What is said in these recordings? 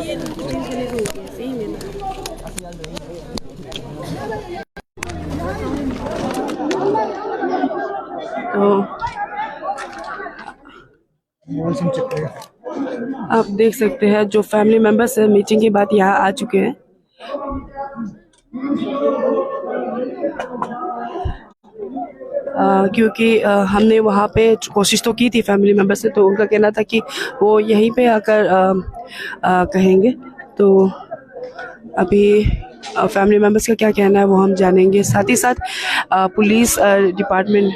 तो आप देख सकते हैं जो फैमिली मेंबर्स मीटिंग के बाद यहाँ आ चुके हैं। क्योंकि हमने वहाँ पे कोशिश तो की थी फैमिली मेंबर से, तो उनका कहना था कि वो यहीं पे आकर कहेंगे। तो अभी फैमिली मेंबर्स का क्या कहना है वो हम जानेंगे। साथ ही साथ पुलिस डिपार्टमेंट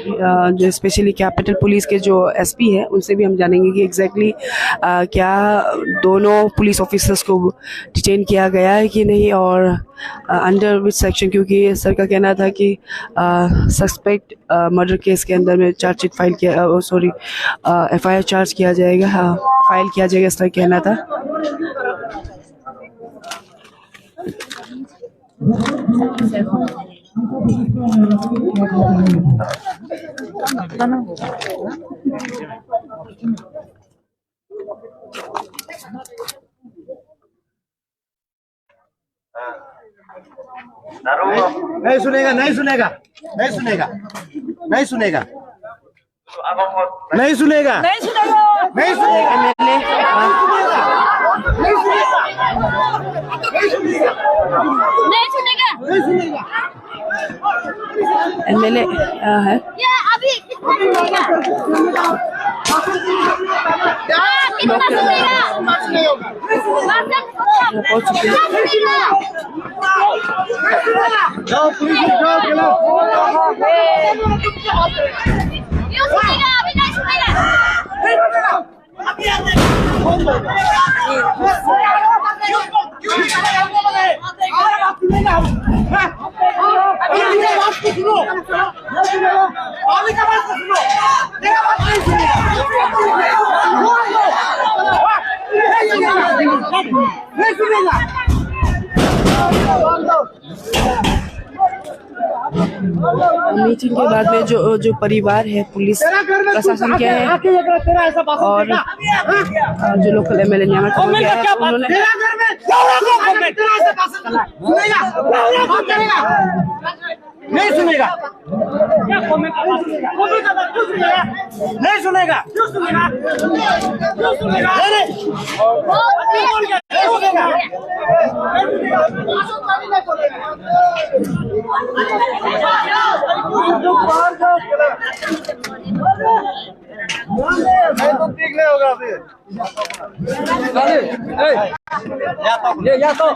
जो स्पेशली कैपिटल पुलिस के जो एसपी है उनसे भी हम जानेंगे कि एग्जैक्टली क्या दोनों पुलिस ऑफिसर्स को डिटेन किया गया है कि नहीं, और अंडर विच सेक्शन, क्योंकि सर का कहना था कि सस्पेक्ट मर्डर केस के अंदर में चार्जशीट फाइल किया, सॉरी एफआईआर चार्ज किया जाएगा, फाइल किया जाएगा, इस तरह कहना था। नहीं सुनेगा, नहीं सुनेगा, नहीं सुनेगा, नहीं सुनेगा, नहीं सुनेगा, नहीं सुनेगा, नहीं सुनेगा, नहीं सुनेगा। एमएलए है अभी कितना पहुंच चुके हैं। जाओ पुलिस जाओ, चलो। अभी नहीं सुनेगा। मीटिंग के बाद में जो परिवार है, पुलिस प्रशासन क्या है और जो लोकल एमएलए न्यामा काबा क्या है, उन्होंने नहीं सुनेगा, नहीं सुनेगा, ठीक नहीं होगा अभी। या तो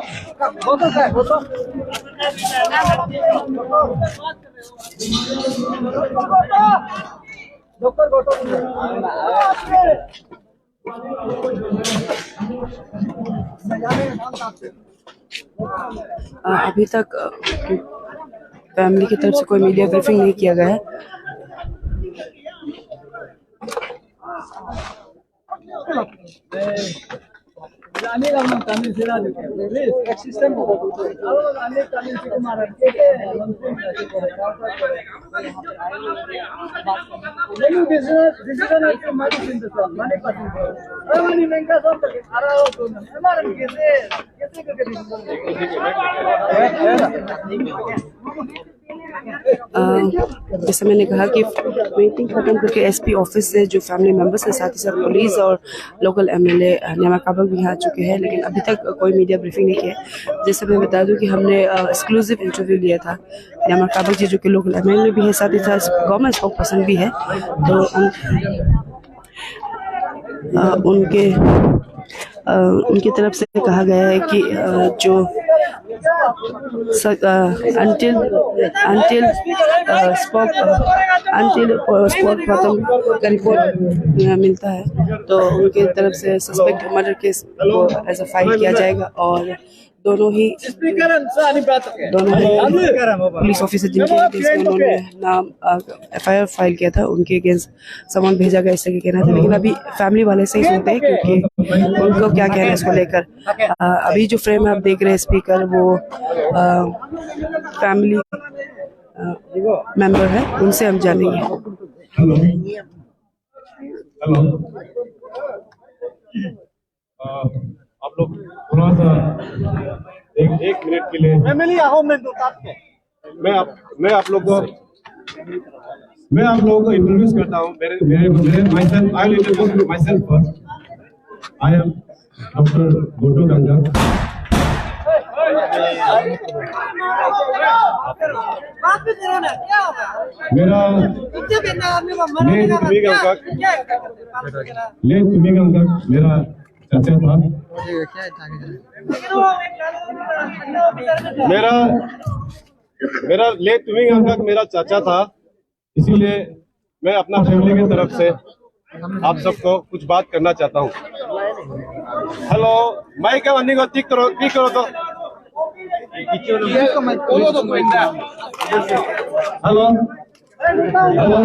अभी तक फैमिली की तरफ से कोई मीडिया ब्रीफिंग नहीं किया गया है। जैसे मैंने कहा कि मीटिंग खत्म करके एसपी ऑफिस से जो फैमिली मेंबर्स हैं, साथ ही साथ पुलिस और लोकल एमएलए न्यामा काबा भी यहाँ आ चुके हैं, लेकिन अभी तक कोई मीडिया ब्रीफिंग नहीं किया है। जैसे मैं बता दूं कि हमने एक्सक्लूसिव इंटरव्यू लिया था न्यामा काबा जी, जो कि लोकल एमएलए भी है, साथ ही साथ गवर्नमेंट स्पोक पर्सन भी है। तो उनकी तरफ से कहा गया है कि जो until स्पॉट खत्म का रिपोर्ट मिलता है तो उनकी तरफ से सस्पेक्ट मर्डर केस को एज अ फाइल किया जाएगा, और दोनों ही पुलिस ऑफिसर जिनके अगेंस्ट उन्होंने नाम एफआईआर फाइल किया था उनके अगेंस्ट समन भेजा गया, इससे कहना था। लेकिन अभी फैमिली वाले से ही सुनते हैं क्योंकि उनको क्या कहना है इसको लेकर। अभी जो फ्रेम आप देख रहे हैं स्पीकर, वो फैमिली मेंबर है, उनसे हम जानेंगे। आप आप लोग थोड़ा सा एक मिनट के लिए मैं मिली आओ मैं दो साथ में मैं आप लोग को इंट्रोड्यूस करता हूँ। मेरे myself, I will introduce myself first. I am Dr. Gotu Ganga. मेरा ले तुम्ही गंगा मेरा चाचा था। मेरा ले तुम्ही गंगा मेरा चाचा था, इसीलिए मैं अपना फैमिली की तरफ से आप सबको कुछ बात करना चाहता हूँ। हेलो, माइक का बंदी को टिक करो तो हेलो हेलो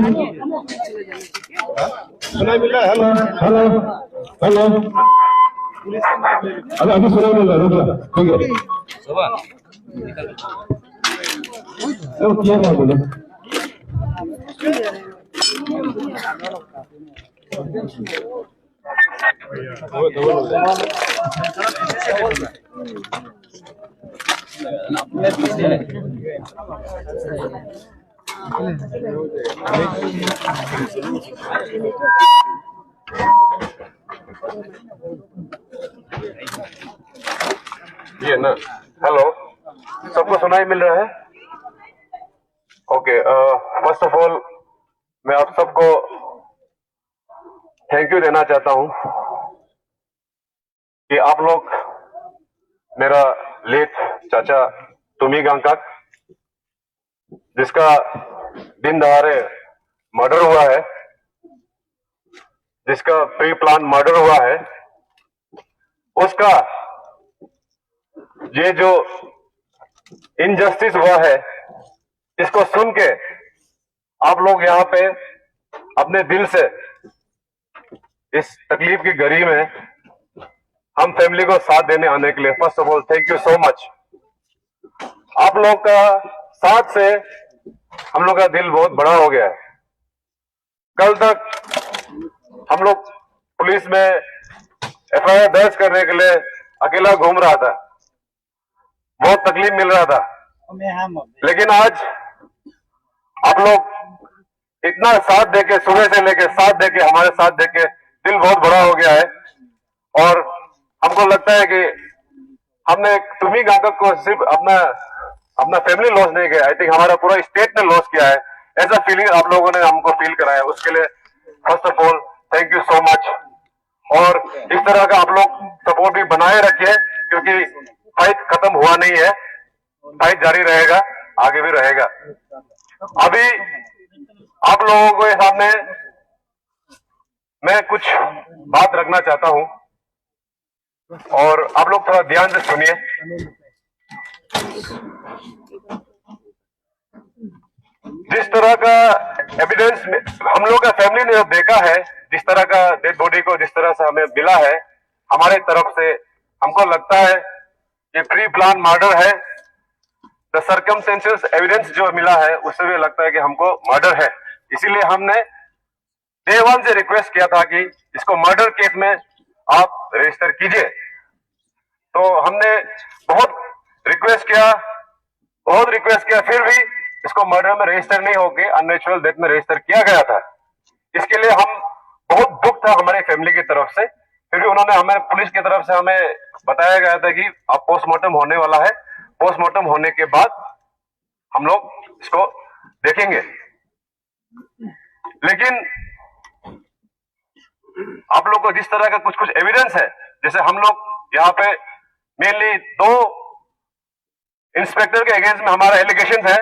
सुनाई मिल रहा है? हेलो हेलो हेलो अभी सुनाई मिल रहा है? रुक ठीक है क्या बोले ये ना। हेलो, सबको सुनाई मिल रहा है? ओके, फर्स्ट ऑफ ऑल मैं आप सबको थैंक यू देना चाहता हूं कि आप लोग मेरा लेट चाचा तुम्ही गंगाक, जिसका दिन दहाड़े मर्डर हुआ है, जिसका प्री प्लान मर्डर हुआ है, उसका ये जो इनजस्टिस हुआ है, इसको सुन के आप लोग यहाँ पे अपने दिल से इस तकलीफ की घड़ी में हम फैमिली को साथ देने आने के लिए first of all thank you so much. आप लोग का साथ से हम लोग का दिल बहुत बड़ा हो गया है। कल तक हम लोग पुलिस में एफआईआर दर्ज करने के लिए अकेला घूम रहा था, बहुत तकलीफ मिल रहा था, लेकिन आज आप लोग इतना साथ देके, सुबह से लेके साथ देके, हमारे साथ देके दिल बहुत बड़ा हो गया है। और हमको लगता है कि हमने तुम्ही गंगा को सिर्फ अपना फैमिली लॉस नहीं किया, आई थिंक हमारा पूरा स्टेट ने लॉस किया है। ऐसा फीलिंग आप लोगों ने हमको फील कराया, उसके लिए first of all thank you so much. और इस तरह का आप लोग सपोर्ट भी बनाए रखिए, क्योंकि फाइट खत्म हुआ नहीं है, फाइट जारी रहेगा, आगे भी रहेगा। अभी आप लोगों के सामने मैं कुछ बात रखना चाहता हूं और आप लोग थोड़ा ध्यान से सुनिए। जिस तरह का एविडेंस हम लोग का फैमिली ने देखा है, जिस तरह का डेड बॉडी को जिस तरह से हमें मिला है, हमारे तरफ से हमको लगता है कि प्री प्लान मर्डर है। द सर्कमस्टेंसेस एविडेंस जो मिला है उससे भी लगता है कि हमको मर्डर है। इसीलिए हमने डे वन से रिक्वेस्ट किया था कि इसको मर्डर केस में आप रजिस्टर कीजिए। तो हमने बहुत रिक्वेस्ट किया, फिर भी इसको मर्डर में रजिस्टर नहीं होके अननेचुरल डेथ में रजिस्टर किया गया था। इसके लिए हम बहुत दुख था हमारी फैमिली की तरफ से। फिर भी उन्होंने हमें, पुलिस की तरफ से हमें बताया गया था कि अब पोस्टमार्टम होने वाला है, पोस्टमार्टम होने के बाद हम लोग इसको देखेंगे। लेकिन आप लोग को जिस तरह का कुछ एविडेंस है, जैसे हम लोग यहाँ पे मेनली 2 इंस्पेक्टर के अगेंस्ट में हमारा एलिगेशन है।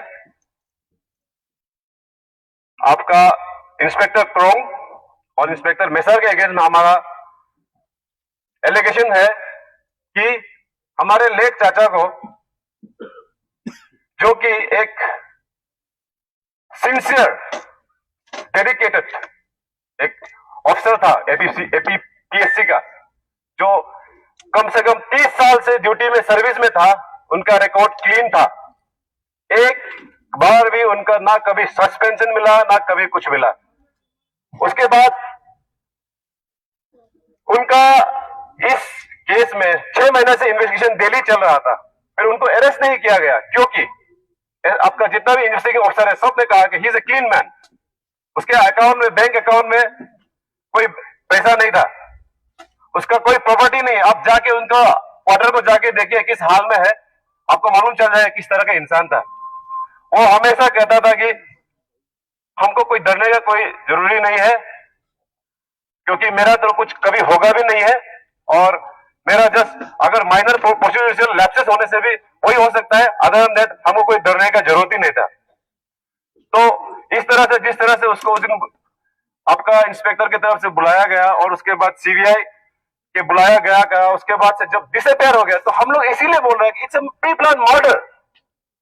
आपका इंस्पेक्टर क्रोंग और इंस्पेक्टर मेसर के अगेंस्ट में हमारा एलिगेशन है कि हमारे लेट चाचा को, जो कि एक सिंसियर डेडिकेटेड एक ऑफिसर था एपीपीएससी का, जो कम से कम 30 साल से ड्यूटी में सर्विस में था, उनका रिकॉर्ड क्लीन था। एक बार भी उनका ना कभी सस्पेंशन मिला, ना कभी कुछ मिला। उसके बाद उनका इस केस में 6 महीने से इन्वेस्टिगेशन डेली चल रहा था, फिर उनको अरेस्ट नहीं किया गया क्योंकि आपका जितना भी इन्वेस्टिगेटिंग ऑफिसर है सबने कहा कि he is a clean man, उसके अकाउंट में, बैंक अकाउंट में कोई पैसा नहीं था, उसका कोई प्रॉपर्टी नहीं। आप जाके उनका क्वार्टर को जाके देखिए किस हाल में है, आपको मालूम चल जाए किस तरह का इंसान था। वो हमेशा कहता था कि हमको कोई डरने का कोई जरूरी नहीं है क्योंकि मेरा तो कुछ कभी होगा भी नहीं है, और मेरा जस्ट अगर माइनर प्रोसीड्यूरल लैप्सेस होने से भी वही हो सकता है, अदर देन दैट हमको कोई डरने का जरूरत ही नहीं था। तो इस तरह से जिस तरह से उसको उस दिन आपका इंस्पेक्टर की तरफ से बुलाया गया और उसके बाद सीबीआई के बुलाया गया, उसके बाद से जब डिसअपेयर हो गया तो हम लोग इसीलिए बोल रहे हैं कि it's a pre plan murder.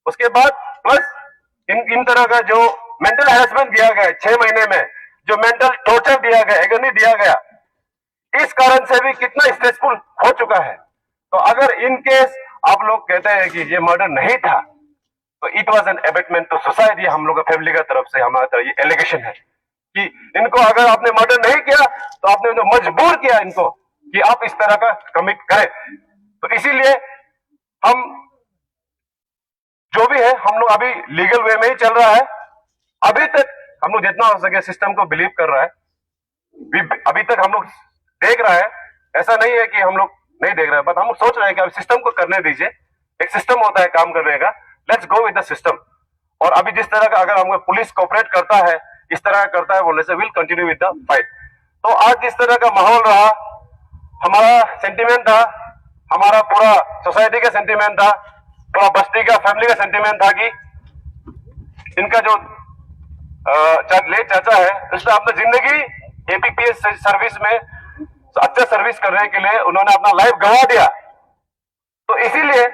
उसके बाद प्लस इन तरह का जो मेंटल हैरेसमेंट दिया गया 6 महीने में, जो मेंटल टॉर्चर दिया गया, एगनी दिया गया, इस कारण से भी कितना स्ट्रेसफुल हो चुका है। तो अगर इन केस आप लोग कहते हैं कि ये मर्डर नहीं था तो it was an abetment to society. हम लोग का फैमिली का तरफ से हमारा तरफ ये एलिगेशन है कि इनको अगर आपने मर्डर नहीं किया तो आपने तो मजबूर किया इनको कि आप इस तरह का कमिट करें। तो इसीलिए हम जो भी है हम लोग अभी लीगल वे में ही चल रहा है। अभी तक हम लोग जितना हो सके सिस्टम को बिलीव कर रहा है, अभी तक हम लोग देख रहा है, ऐसा नहीं है कि हम लोग नहीं देख रहे हैं, बट हम लोग सोच रहे हैं कि अब सिस्टम को करने दीजिए, एक सिस्टम होता है काम करने का, let's go with the system. और अभी जिस तरह का अगर हमको पुलिस कोऑपरेट करता है, इस तरह का करता है बोलने से will continue with the fight. तो आज जिस तरह का माहौल रहा, हमारा सेंटिमेंट था, हमारा पूरा सोसाइटी का सेंटिमेंट था, पूरा बस्ती का फैमिली का सेंटिमेंट था कि इनका जो ले चाचा है उसने अपनी जिंदगी एपीपीएस सर्विस में अच्छा सर्विस करने के लिए उन्होंने अपना लाइफ गंवा दिया। तो इसीलिए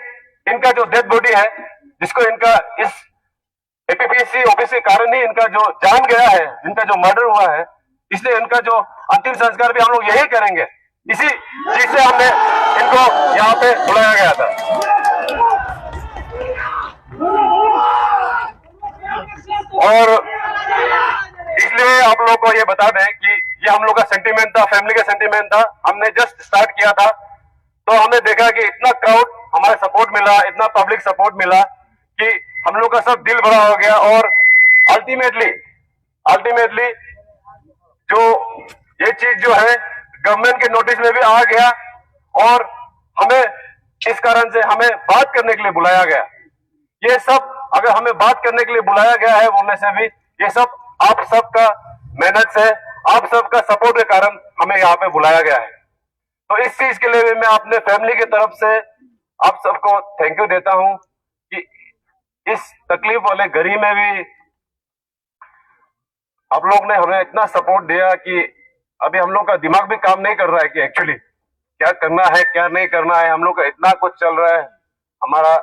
इनका जो डेड बॉडी है, जिसको इनका इस एपीपीएससी ऑफिस के कारण ही इनका जो जान गया है, इनका जो मर्डर हुआ है, इसलिए इनका जो अंतिम संस्कार भी हम लोग यही करेंगे। इसी चीज से हमने इनको यहाँ पे बुलाया गया था। और इसलिए आप लोगों को ये बता दें कि ये हम लोग का सेंटीमेंट था, फैमिली का सेंटीमेंट था। हमने जस्ट स्टार्ट किया था तो हमने देखा कि इतना क्राउड हमारा सपोर्ट मिला, इतना पब्लिक सपोर्ट मिला कि हम लोग का सब दिल बड़ा हो गया। और अल्टीमेटली जो ये चीज जो है गवर्नमेंट के नोटिस में भी आ गया और हमें इस कारण से हमें बात करने के लिए बुलाया गया। ये सब अगर हमें बात करने के लिए बुलाया गया है बोलने से भी ये सब आप सबका मेहनत से, आप सबका सपोर्ट के कारण हमें यहाँ पे बुलाया गया है। तो इस चीज के लिए भी मैं अपने फैमिली की तरफ से आप सबको थैंक यू देता हूं कि इस तकलीफ वाले घड़ी में भी आप लोग ने हमें इतना सपोर्ट दिया कि अभी हम लोग का दिमाग भी काम नहीं कर रहा है कि एक्चुअली क्या करना है क्या नहीं करना है। हम लोग का इतना कुछ चल रहा है, हमारा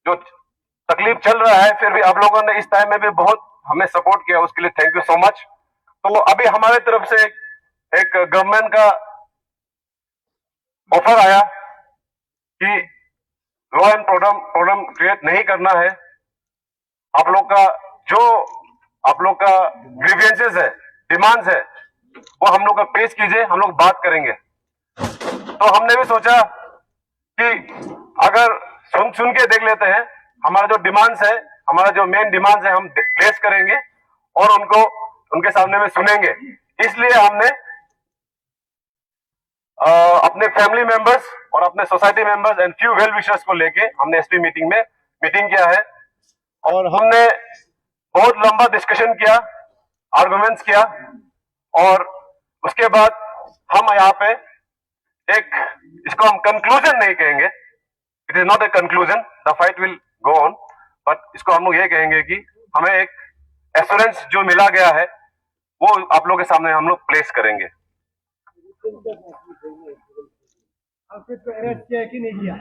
जो तकलीफ चल रहा है, फिर भी आप लोगों ने इस टाइम में भी बहुत हमें सपोर्ट किया, उसके लिए थैंक यू सो मच। तो अभी हमारे तरफ से एक गवर्नमेंट का ऑफर आया कि लॉ एंड प्रॉब्लम क्रिएट नहीं करना है। आप लोग का जो आप लोग का ग्रीवियंसेस है, डिमांड्स है, वो हम लोग का पेश कीजिए, हम लोग बात करेंगे। तो हमने भी सोचा कि अगर सुन के देख लेते हैं, हमारा जो डिमांड्स है, हमारा जो मेन डिमांड्स है हम प्लेस करेंगे और उनको उनके सामने में सुनेंगे। इसलिए हमने अपने फैमिली मेंबर्स और अपने society members and few well wishers को लेके हमने एसपी मीटिंग में मीटिंग किया है और हमने बहुत लंबा डिस्कशन किया, आर्गुमेंट्स किया और उसके बाद हम यहाँ पे एक, इसको हम कंक्लूजन नहीं कहेंगे, it is not a conclusion, the fight will go on, but इसको हम लोग ये कहेंगे कि हमें एक एश्योरेंस जो मिला गया है वो आप लोगों के सामने हम लोग प्लेस करेंगे।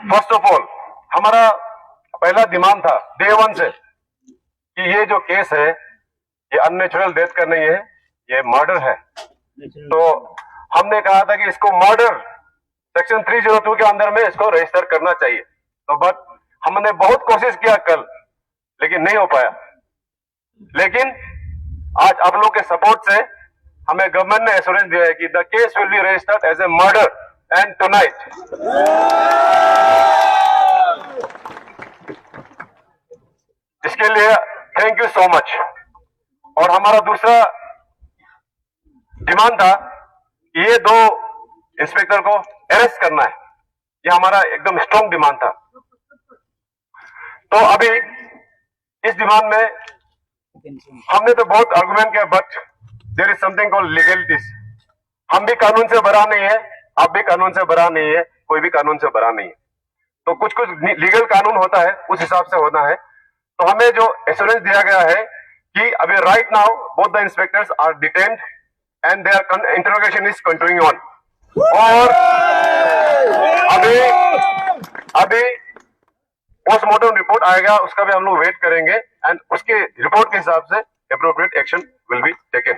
फर्स्ट ऑफ ऑल हमारा पहला डिमांड था डे वन से कि ये जो केस है ये अननेचुरल डेथ का नहीं है, ये मर्डर है। तो हमने कहा था कि इसको मर्डर सेक्शन 302 के अंदर में इसको रजिस्टर करना चाहिए। तो बट हमने बहुत कोशिश किया कल, लेकिन नहीं हो पाया। लेकिन आज आप लोग के सपोर्ट से हमें गवर्नमेंट ने एश्योरेंस दिया है कि the case will be registered as a murder and tonight इसके लिए थैंक यू सो मच। और हमारा दूसरा डिमांड था कि ये 2 इंस्पेक्टर को अरेस्ट करना है, ये हमारा एकदम स्ट्रॉन्ग डिमांड था। तो अभी इस डिमांड में हमने तो बहुत आर्गुमेंट किया, but there is something called legalities. हम भी कानून से बरा नहीं है, आप भी कानून से बरा नहीं है, कोई भी कानून से बरा नहीं है। तो कुछ कुछ लीगल कानून होता है, उस हिसाब से होना है। तो हमें जो एश्योरेंस दिया गया है कि अभी right now both the inspectors are detained and their interrogation is continuing on. और अभी पोस्टमार्टम रिपोर्ट आएगा, उसका भी हम लोग वेट करेंगे एंड उसके रिपोर्ट के हिसाब से appropriate action will be taken.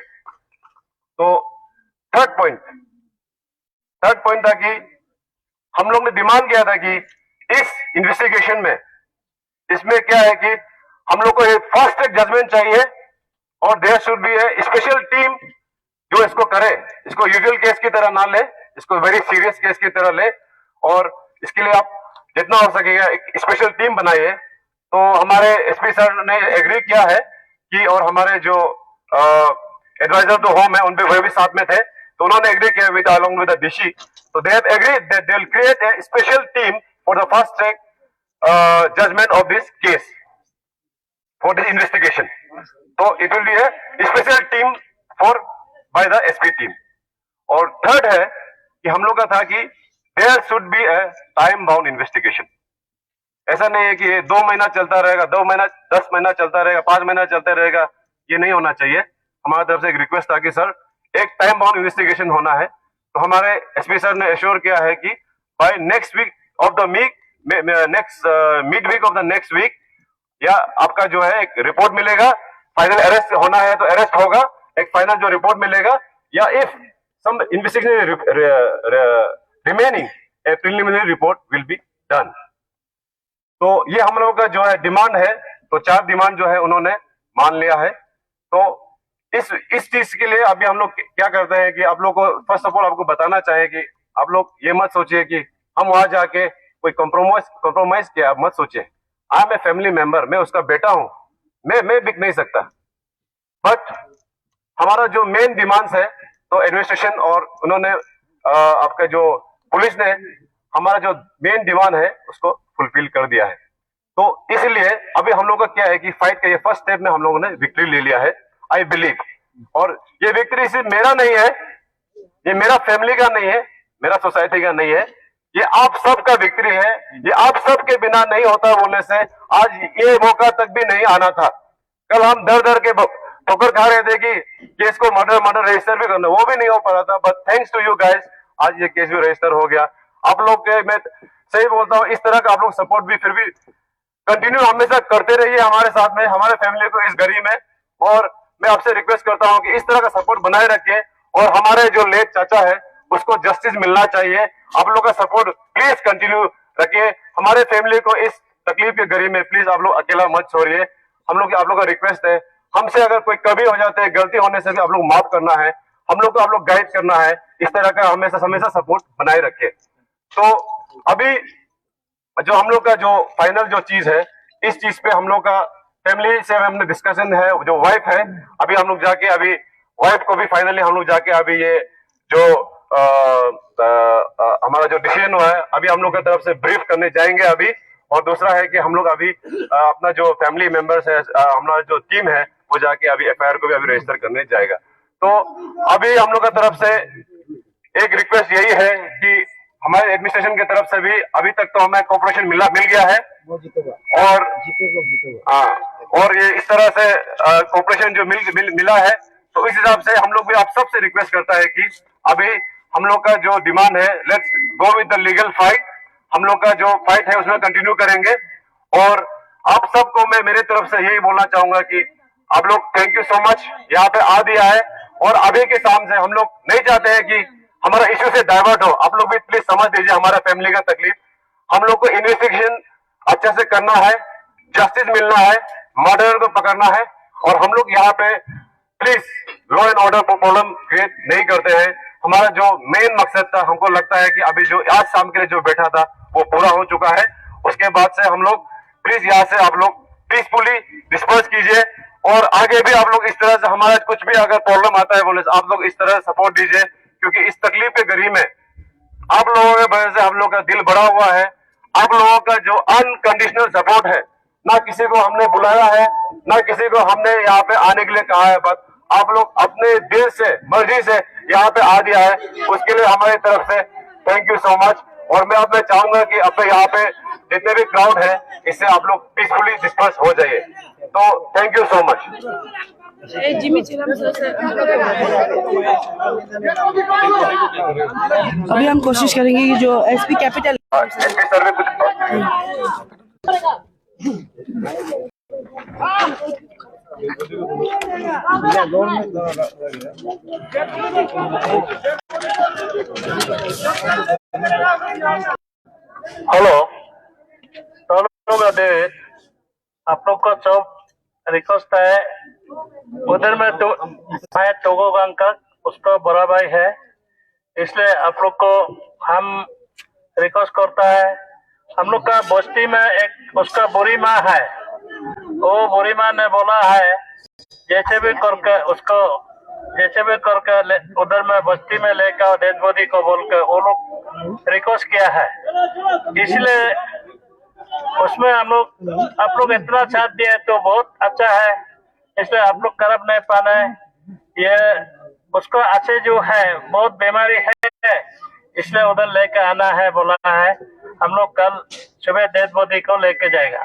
तो थर्ड पॉइंट था कि हम लोग ने डिमांड किया था कि इस इन्वेस्टिगेशन में इसमें क्या है कि हम लोग को एक फास्ट ट्रैक जजमेंट चाहिए और there should be a special team जो इसको करे, इसको यूजुअल केस की तरह ना ले, इसको वेरी सीरियस केस की तरह ले। और इसके लिए आप जितना हो सकेगा एक स्पेशल टीम बनाइए। तो हमारे एसपी सर ने एग्री किया है कि, और हमारे जो एडवाइजर तो होम है उन पे वह भी साथ में थे, तो उन्होंने एग्री किया with along with the DC. तो they have agreed that they will create a special team for the fast track judgement of this case for this investigation. तो it will be a special team for by the SP team. और third है कि हम लोग का था कि there should be a time bound investigation. ऐसा नहीं है कि 2 महीना चलता रहेगा, 2 महीना 10 महीना चलता रहेगा, 5 महीना चलता रहेगा, ये नहीं होना चाहिए। हमारी तरफ से एक रिक्वेस्ट था कि सर एक टाइम बाउंड इन्वेस्टिगेशन होना है। तो हमारे एसपी सर ने एश्योर किया है कि by next week of the mid week of the next week या आपका जो है एक रिपोर्ट मिलेगा। फाइनल अरेस्ट होना है तो अरेस्ट होगा, एक फाइनल जो रिपोर्ट मिलेगा, या if some investigation remaining a preliminary report will be done. तो ये हम लोगों का जो है डिमांड है। तो 4 डिमांड जो है उन्होंने मान लिया है। तो इस चीज के लिए अभी हम लोग क्या करते हैं कि आप लोग को फर्स्ट ऑफ ऑल आपको बताना चाहिए कि आप लोग ये मत सोचिए कि हम वहां जाके कोई कॉम्प्रोमाइज किया, मत सोचिए। I am a family member, मैं उसका बेटा हूं, मैं बिक नहीं सकता। बट हमारा जो मेन डिमांड्स है तो एडमिनिस्ट्रेशन और उन्होंने आपका जो पुलिस ने हमारा जो मेन डिमांड है उसको फुलफिल कर दिया है। तो इसलिए अभी हम लोग का क्या है कि फाइट का ये फर्स्ट स्टेप में हम लोगों ने विक्ट्री ले लिया है, आई बिलीव। और ये विक्ट्री सिर्फ मेरा नहीं है, ये मेरा फैमिली का नहीं है, मेरा सोसाइटी का नहीं है, ये आप सबका विक्ट्री है। ये आप सबके बिना नहीं होता बोलने से आज ये मौका तक भी नहीं आना था। कल हम दर के ठोकर खा रहे थे कि केस को मर्डर रजिस्टर भी करना, वो भी नहीं हो पा रहा था। But thanks to you guys आज ये केस भी रजिस्टर हो गया। आप लोग के, मैं सही बोलता हूँ, इस तरह का आप लोग सपोर्ट भी फिर भी कंटिन्यू हमेशा करते रहिए हमारे साथ में, हमारे फैमिली को इस घड़ी में। और मैं आपसे रिक्वेस्ट करता हूँ कि इस तरह का सपोर्ट बनाए रखिए और हमारे जो लेट चाचा है उसको जस्टिस मिलना चाहिए। आप लोग का सपोर्ट प्लीज कंटिन्यू रखिए। हमारे फैमिली को इस तकलीफ के घड़ी में प्लीज आप लोग अकेला मत छोड़िए। हम लोग आप लोग का रिक्वेस्ट है, हमसे अगर कोई कभी हो जाते हैं, गलती होने से भी आप लोग माफ करना है, हम लोग को आप लोग गाइड करना है। इस तरह का हमेशा सपोर्ट बनाए रखिए। तो अभी जो हम लोग का जो फाइनल जो चीज है, इस चीज पे हम लोग का फैमिली से हमने डिस्कशन है। जो वाइफ है, अभी हम लोग जाके अभी वाइफ को भी फाइनली हम लोग जाके अभी ये जो हमारा जो डिसीजन हुआ है अभी हम लोग की तरफ से ब्रीफ करने जाएंगे अभी। और दूसरा है कि हम लोग अभी अपना जो फैमिली मेंबर्स है, हमारा जो टीम है, वो जाके अभी एफआईआर को भी अभी रजिस्टर करने जाएगा। तो अभी हम लोग की तरफ से एक रिक्वेस्ट यही है कि हमारे एडमिनिस्ट्रेशन की तरफ से भी अभी तक तो हमें कोऑपरेशन मिल गया है और ये इस तरह से कोऑपरेशन जो मिला है, तो इस हिसाब से हम लोग भी आप सबसे रिक्वेस्ट करता है कि अभी हम लोग का जो डिमांड है, let's go with the legal fight. हम लोग का जो फाइट है उसमें कंटिन्यू करेंगे। और आप सबको मैं मेरे तरफ से यही बोलना चाहूंगा कि आप लोग थैंक यू सो मच, यहाँ पे आ दिया है। और अभी के शाम से हम लोग नहीं चाहते हैं कि हमारा इश्यू से डाइवर्ट हो। आप लोग भी प्लीज समझ लीजिए हमारा फैमिली का तकलीफ। हम लोग को इन्वेस्टिगेशन अच्छे से करना है, जस्टिस मिलना है, मर्डरर को पकड़ना है। और हम लोग यहाँ पे प्लीज लॉ एंड ऑर्डर पर प्रॉब्लम क्रिएट नहीं करते हैं। हमारा जो मेन मकसद था, हमको लगता है कि अभी जो आज शाम के लिए जो बैठा था वो पूरा हो चुका है। उसके बाद से हम लोग प्लीज यहाँ से आप लोग पीसफुली डिस्पर्स कीजिए और आगे भी आप लोग इस तरह से हमारा कुछ भी अगर प्रॉब्लम आता है बोले आप लोग इस तरह सपोर्ट दीजिए, क्योंकि इस तकलीफ के घड़ी में आप लोगों की वजह से हम लोग का दिल बड़ा हुआ है। आप लोगों का जो अनकंडीशनल सपोर्ट है, ना किसी को हमने बुलाया है, ना किसी को हमने यहाँ पे आने के लिए कहा है, बस आप लोग अपने दिल से मर्जी से यहाँ पे आ दिया है, उसके लिए हमारी तरफ से थैंक यू सो मच। और मैं अब मैं चाहूंगा कि अब यहाँ पे जितने भी क्राउड है इससे आप लोग पीसफुली डिस्पर्स हो जाइए। तो थैंक यू सो मच। अभी हम कोशिश करेंगे कि जो एसपी कैपिटल एसपी सर में कुछ हेलो, तो लोग अभी आप लोग को जो रिक्वेस्ट है उधर में तो मैं टोगोगांग का उसका बड़ा भाई है, इसलिए आप लोग को हम रिक्वेस्ट करता है। हम लोग का बस्ती में एक उसका बुरी माँ है, वो बुरी माँ ने बोला है जैसे भी करके उसको उधर में बस्ती में लेकर डेड बॉडी को बोल कर वो लोग रिक्वेस्ट किया है, इसलिए उसमें हम लोग आप लोग इतना साथ दिए तो बहुत अच्छा है। इसलिए आप लोग करब नहीं पाना है, ये उसको अच्छे जो है बहुत बीमारी है, इसलिए उधर लेकर आना है बोला है। हम लोग कल सुबह डेड बॉडी को लेके जाएगा।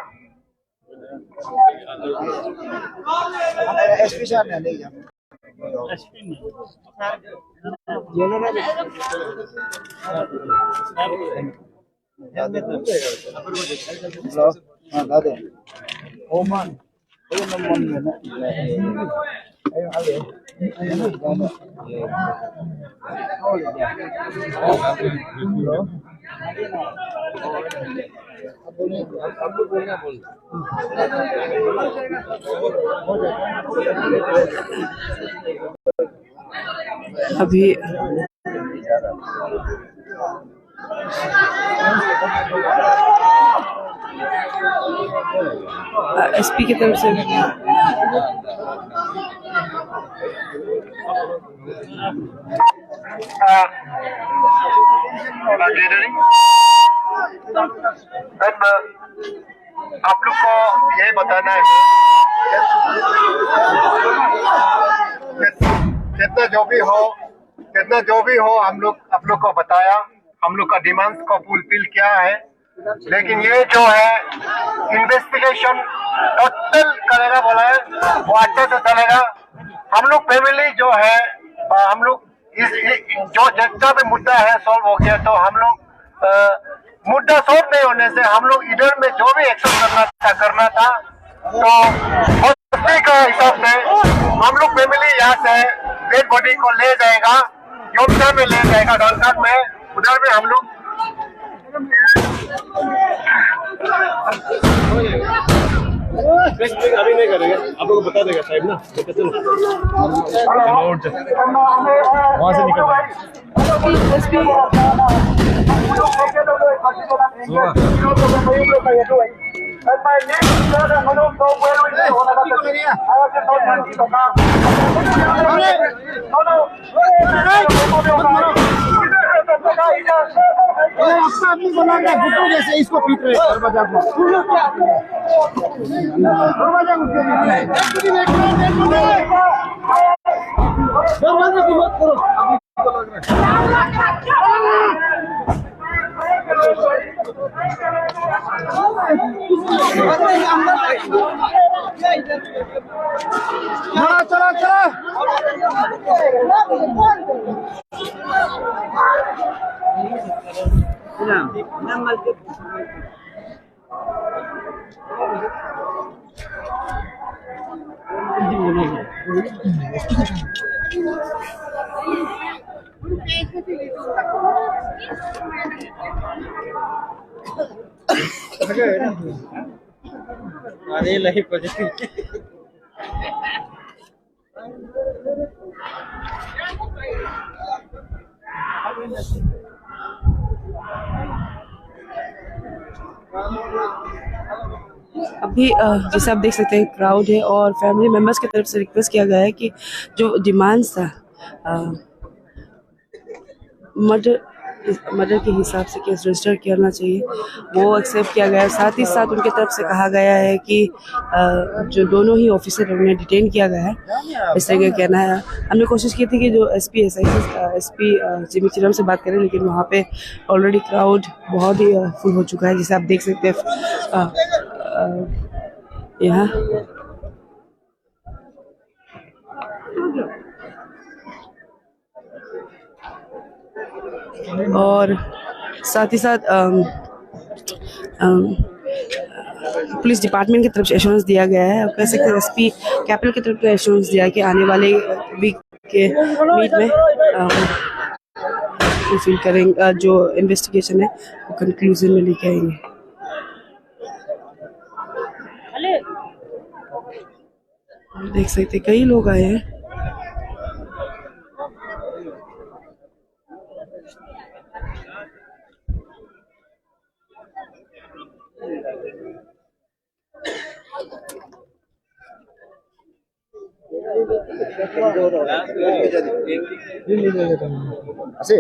एसपी साहब ने ले गया अभी एसपी की तरफ से आप लोग को ये बताना है कितना जो भी हो हम लोग आप लोग को बताया, हम लोग का डिमांड्स को फुलफिल किया है। लेकिन ये जो है इन्वेस्टिगेशन टोटल करेगा बोला है, वो अच्छे से चलेगा। हम लोग फैमिली जो है हम लोग इस जो जितना भी मुद्दा है सॉल्व हो गया, तो हम लोग मुद्दा सॉल्व नहीं होने से हम लोग इधर में जो भी एक्शन करना था तो हॉस्पिटल का हिसाब से हम लोग फैमिली यहाँ से डेड बॉडी को ले जाएगा, योगदान में ले जाएगा डॉलकाट में, उधर में हम लोग अभी नहीं करेंगे, आप लोग बता देगा साहब ना। चलो वहाँ से निकल अपनी बना के गुट्टू जैसे इसको पीट रहे दरवाजा को चला अरे लाइफ अभी जैसे आप देख सकते हैं क्राउड है और फैमिली मेम्बर्स की तरफ से रिक्वेस्ट किया गया है कि जो डिमांड्स था मर्डर मर्डर के हिसाब से केस रजिस्टर करना चाहिए, वो एक्सेप्ट किया गया है। साथ ही साथ उनके तरफ से कहा गया है कि जो दोनों ही ऑफिसर उन्हें डिटेन किया गया है, इस तरह का कहना है। हमने कोशिश की थी कि जो एसपी जिमी चिरम से बात करें, लेकिन वहाँ पे ऑलरेडी क्राउड बहुत ही फुल हो चुका है, जैसे आप देख सकते हैं यहाँ। और साथ ही साथ पुलिस डिपार्टमेंट की तरफ से एश्योरेंस दिया गया है, कह सकते हैं एसपी कैपिटल की तरफ से एश्योरेंस दिया है कि आने वाले वीक के मीट में फुलफिल करेंगे, जो इन्वेस्टिगेशन है वो कंक्लूजन में लेके आएंगे। देख सकते हैं कई लोग आए हैं। Así.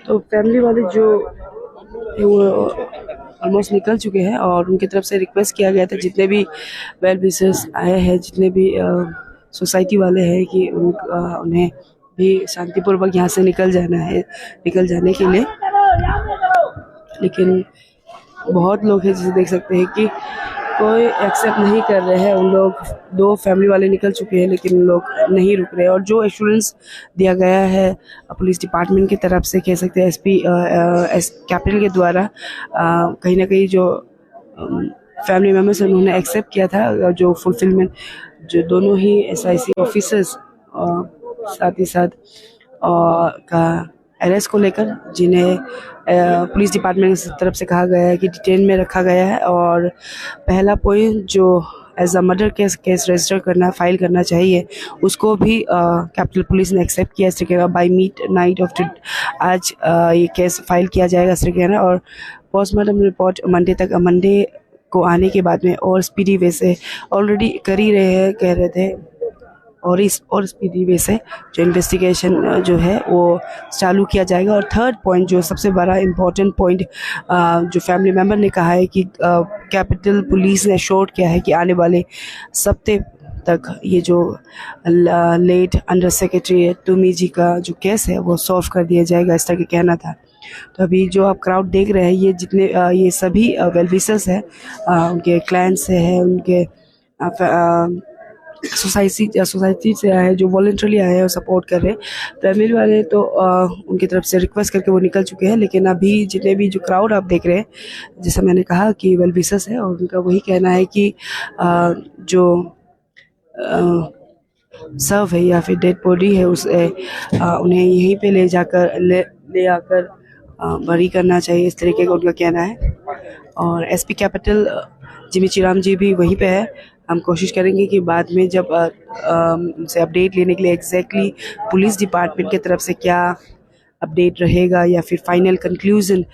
तो फैमिली वाले जो वो ऑलमोस्ट निकल चुके हैं और उनकी तरफ से रिक्वेस्ट किया गया था जितने भी वेल विशर्स आए हैं, जितने भी सोसाइटी वाले हैं कि उन्हें भी शांतिपूर्वक यहाँ से निकल जाने के लिए। लेकिन बहुत लोग हैं जिसे देख सकते हैं कि कोई एक्सेप्ट नहीं कर रहे हैं। उन लोग दो फैमिली वाले निकल चुके हैं लेकिन उन लोग नहीं रुक रहे। और जो एश्योरेंस दिया गया है पुलिस डिपार्टमेंट की तरफ से, कह सकते हैं एसपी कैपिटल के द्वारा, कहीं ना कहीं जो फैमिली मेम्बर्स उन्होंने एक्सेप्ट किया था जो फुलफिलमेंट, जो दोनों ही एसआईसी ऑफिसर्स साथ ही साथ का अरेस्ट को लेकर, जिन्हें पुलिस डिपार्टमेंट की तरफ से कहा गया है कि डिटेन में रखा गया है। और पहला पॉइंट जो as a murder case register file करना चाहिए, उसको भी कैपिटल पुलिस ने एक्सेप्ट किया। इस तरीके बाई मिड नाइट ऑफ आज ये केस फाइल किया जाएगा इस तरीके। और पोस्टमार्टम रिपोर्ट मंडे को आने के बाद में और स्पीडी वे से ऑलरेडी कर ही रहे हैं, कह रहे थे, और स्पीडी वे से जो इन्वेस्टिगेशन जो है वो चालू किया जाएगा। और थर्ड पॉइंट जो सबसे बड़ा इम्पोर्टेंट पॉइंट जो फैमिली मेम्बर ने कहा है कि कैपिटल पुलिस ने श्योर किया है कि आने वाले हफ्ते तक ये जो लेट अंडर सेक्रेटरी तुमी जी का जो केस है वो सॉल्व कर दिया जाएगा, इस तरह का कहना था। तो अभी जो आप क्राउड देख रहे हैं, ये जितने ये सभी वेल विशर्स हैं, उनके क्लैन से है, उनके सोसाइटी से आए हैं, जो वॉलंटरली आए हैं और सपोर्ट कर रहे हैं। फैमिली वाले तो उनकी तरफ से रिक्वेस्ट करके वो निकल चुके हैं। लेकिन अभी जितने भी जो क्राउड आप देख रहे हैं, जैसा मैंने कहा कि वेल विशर्स है और उनका वही कहना है कि जो सर्व है या फिर डेड बॉडी है उसे उन्हें यहीं पे ले आकर बरी करना चाहिए, इस तरीके का उनका कहना है। और एसपी कैपिटल जिमी चिराम जी भी वहीं पे है। हम कोशिश करेंगे कि बाद में जब उनसे अपडेट लेने के लिए एग्जैक्टली पुलिस डिपार्टमेंट की तरफ से क्या अपडेट रहेगा या फिर फाइनल कंक्लूजन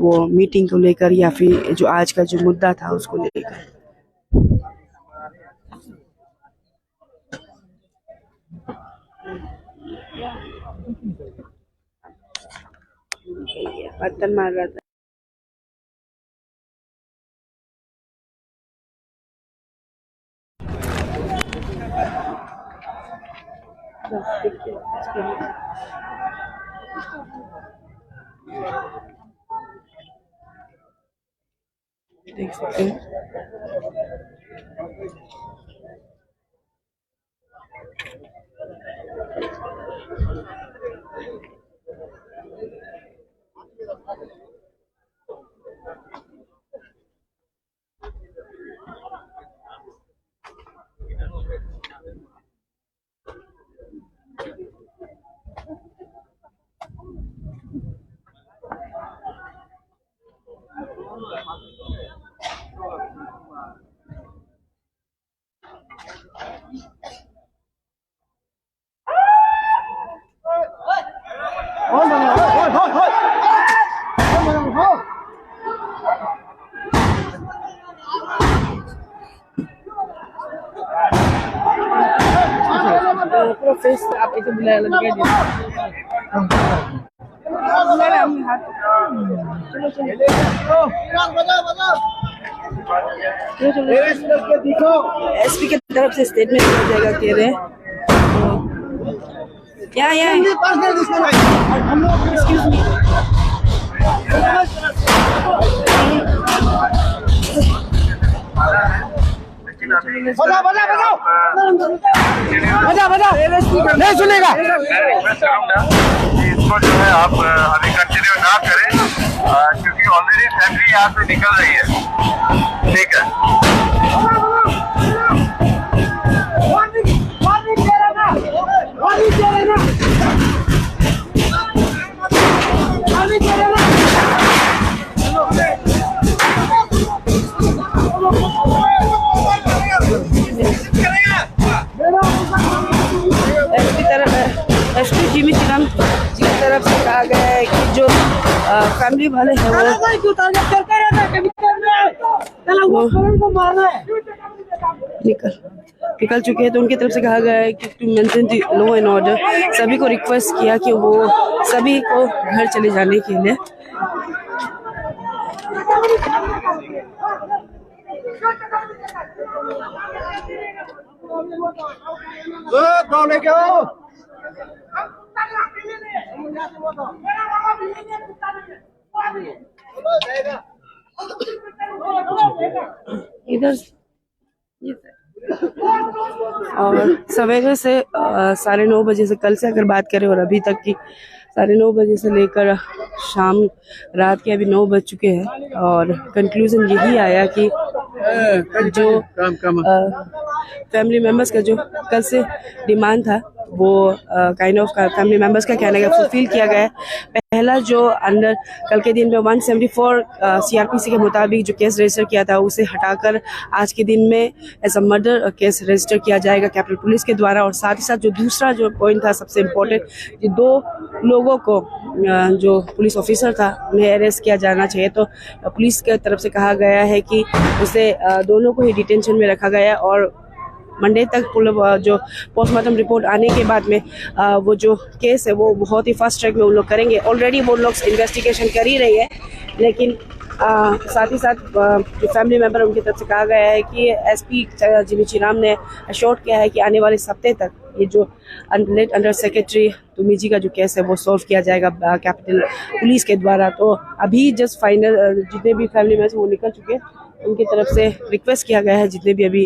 वो मीटिंग को लेकर या फिर जो आज का जो मुद्दा था उसको लेकर। बर्तन मार रहा था। देख सकते हैं। पूरा फेस आप ऐसे बुलाया लग गया एसपी की तरफ से स्टेटमेंट दिया जाएगा कह रहे हैं। क्या एक्सक्यूज मी नहीं सुनेगा। इसको जो है आप अभी कंटिन्यू ना करें क्योंकि ऑलरेडी फैमिली यहाँ से निकल रही है। ठीक है। एसपी जिमी चिराम जी की तरफ से कहा गया है कि जो फैमिली वाले हैं वो निकल चुके हैं। तो उनकी तरफ से कहा गया है कि to maintain the law and order, सभी को रिक्वेस्ट किया कि वो सभी को घर चले जाने के लिए। इधर और सवेरे से 9:30 बजे से, कल से अगर बात करें और अभी तक की 9:30 बजे से लेकर शाम रात के अभी 9 बज चुके हैं और कंक्लूजन यही आया कि जो फैमिली मेंबर्स का जो कल से डिमांड था वो काइंड ऑफ फैमिली मेंबर्स का कहना है फुलफिल किया गया है। पहला जो अंडर कल के दिन में 174 सीआरपीसी के मुताबिक जो केस रजिस्टर किया था उसे हटाकर आज के दिन में as a murder case register किया जाएगा कैपिटल पुलिस के द्वारा। और साथ ही साथ जो दूसरा जो पॉइंट था सबसे इम्पोर्टेंट, कि 2 लोगों को जो पुलिस ऑफिसर था उन्हें अरेस्ट किया जाना चाहिए। तो पुलिस की तरफ से कहा गया है कि उसे दोनों को ही डिटेंशन में रखा गया है और मंडे तक जो पोस्टमार्टम रिपोर्ट आने के बाद में वो जो केस है वो बहुत ही फास्ट ट्रैक में उन लोग करेंगे। ऑलरेडी वो लोग इन्वेस्टिगेशन कर ही रही है, लेकिन साथ ही साथ जो फैमिली मेंबर उनकी तरफ से कहा गया है कि एसपी जिमी चिराम ने अश्योर किया है कि आने वाले हफ्ते तक ये जो अंडर सेक्रेटरी तुमीजी का जो केस है वो सॉल्व किया जाएगा कैपिटल पुलिस के द्वारा। तो अभी जस्ट फाइनल जितने भी फैमिली मेंबर्स वो निकल चुके हैं, उनकी तरफ से रिक्वेस्ट किया गया है जितने भी अभी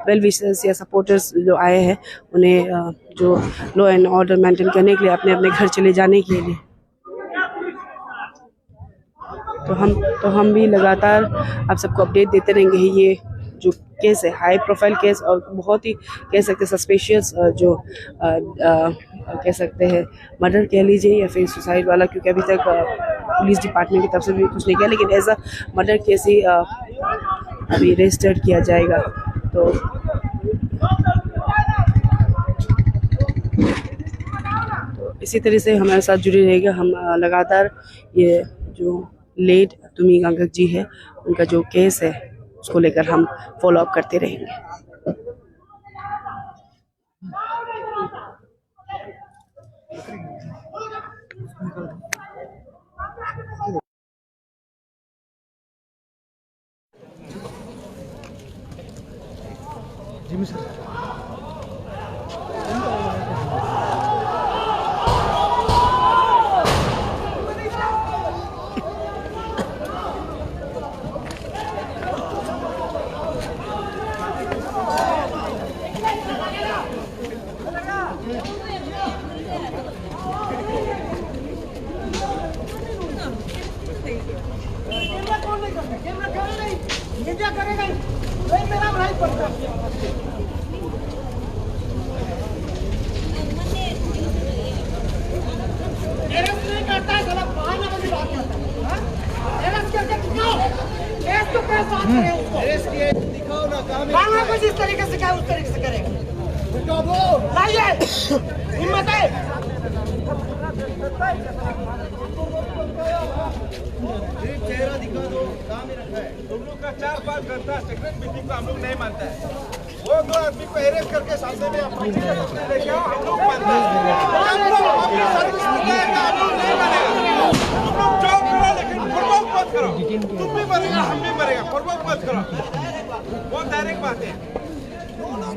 वेल विशर्स या सपोर्टर्स जो आए हैं उन्हें जो लॉ एंड ऑर्डर मेंटेन करने के लिए अपने अपने घर चले जाने के लिए। तो हम भी लगातार आप सबको अपडेट देते रहेंगे। ये जो केस है हाई प्रोफाइल केस और बहुत ही कह सकते हैं सस्पिशियस जो कह सकते हैं मर्डर कह लीजिए या फिर सुसाइड वाला, क्योंकि अभी तक पुलिस डिपार्टमेंट की तरफ से भी कुछ नहीं किया, लेकिन एज अ मर्डर केस ही अभी रजिस्टर्ड किया जाएगा। तो इसी तरह से हमारे साथ जुड़ी रहेगा। हम लगातार ये जो लेट तुमी गंगक जी है उनका जो केस है उसको लेकर हम फॉलो अप करते रहेंगे। जिमी सर ये क्या करेगा? ये मेरा भाई पड़ता अरेस्ट नहीं करता है, साला बहाना वाली बात करता है। अरेस्ट करके दिखाओ, केस तो केस बात करें उसको। अरेस्ट किए दिखाओ ना, काम है कुछ इस तरीके से क्या उस तरीके से करेगा? लाइए हिम्मत है। चेहरा दिखा दो, काम ही रखा है। तुम लोग का 4-5 घंटा सेक्रेट मीटिंग को हम लोग नहीं मानता है। वो 2 आदमी को अरेस्ट करके सामने में अपनी लेके आओ, हम लोग मानते हैं। हम लोग अपनी सर्विस में हम लोग नहीं मानेगा। तुम लोग जॉब करो लेकिन फॉरवर्क मत करो। तुम भी मरेगा, हम भी मरेगा, फॉरवर्क मत करो। बहुत डायरेक्ट बात है।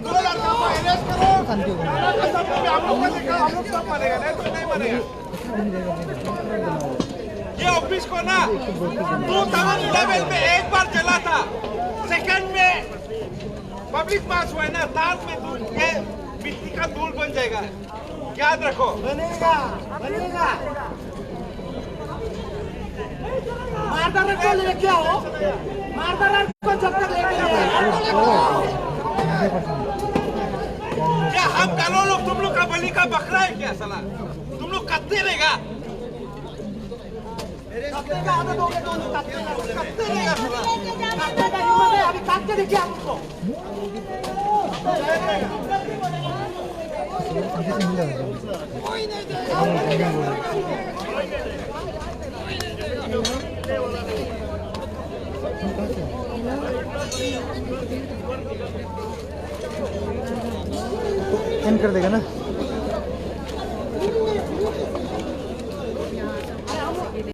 2 लड़का को अरेस्ट करो, हम लोग को देखा, हम लोग सब मानेगा, नहीं तो नहीं मानेगा। ये ऑफिस को ना 2011 में एक बार जला था, सेकंड में पब्लिक पास हुआ है ना, तार में धूल ये मिट्टी का धूल बन जाएगा, याद रखो। बनेगा बनेगा। मारदार को लेके आओ, मारदार को जब तक लेके आओ। क्या हम कालो लोग तुम लोग का बलि का बकरा है क्या साला? तुम लोग कत्ते रहेगा, कत्ते का आदत हो गया तो कत्ते रहेगा साला। कत्ते का हिम्मत है, अभी काट के देखिए आप उसको। एंड कर देगा ना।